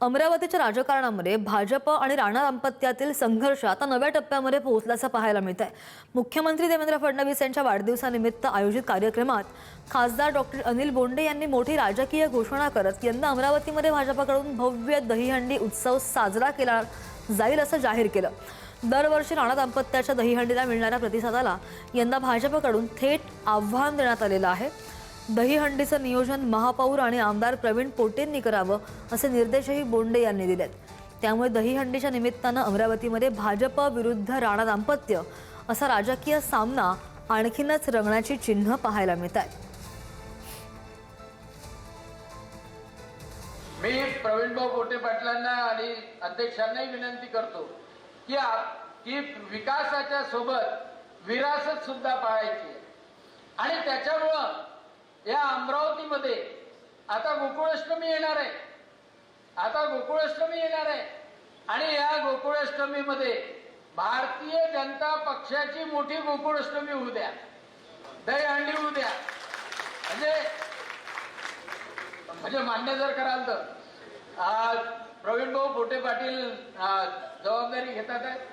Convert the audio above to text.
अमरावतीच्या राजकारणामध्ये भाजप आणि राणा दाम्पत्यातील संघर्ष आता नव्या टप्प्यामध्ये पोहोचल्याचं पाहायला मिळतंय। मुख्यमंत्री देवेंद्र फडणवीस यांच्या वाढदिवसानिमित्त आयोजित कार्यक्रमात खासदार डॉक्टर अनिल बोंडे यांनी मोठी राजकीय घोषणा करत यंदा अमरावतीमध्ये भाजपकडून भव्य दहीहंडी उत्सव साजरा केला जाईल असं जाहीर केलं। दरवर्षी राणा दाम्पत्याच्या दहीहंडीला मिळणाऱ्या प्रतिसादाला यंदा भाजपकडून थेट आव्हान देण्यात आलेलं आहे। दहीहंडीचं नियोजन महापौर आणि आमदार प्रवीण पोटेंनी करावं असे निर्देशही बोंडे यांनी दिलेत। त्यामुळे दहीहंडीच्या निमित्तानं अमरावतीमध्ये भाजप विरुद्ध राणा दाम्पत्य असा राजकीय सामना आणखीनच रंगण्याची चिन्ह पाहायला मिळतात। मी प्रवीणभाऊ पोटे पाटलांना आणि अध्यक्षांनाही विनंती करतो की विकासाच्या सोबत विरासत सुद्धा पाळायची आणि त्याच्यामुळं या अमरावतीमध्ये आता गोकुळाष्टमी येणार आहे आणि या गोकुळाष्टमीमध्ये भारतीय जनता पक्षाची मोठी गोकुळाष्टमी होऊ द्या, दहीहंडी होऊ द्या, म्हणजे मान्य जर कराल तर प्रवीणभाऊ पोटे पाटील जबाबदारी घेतात आहेत।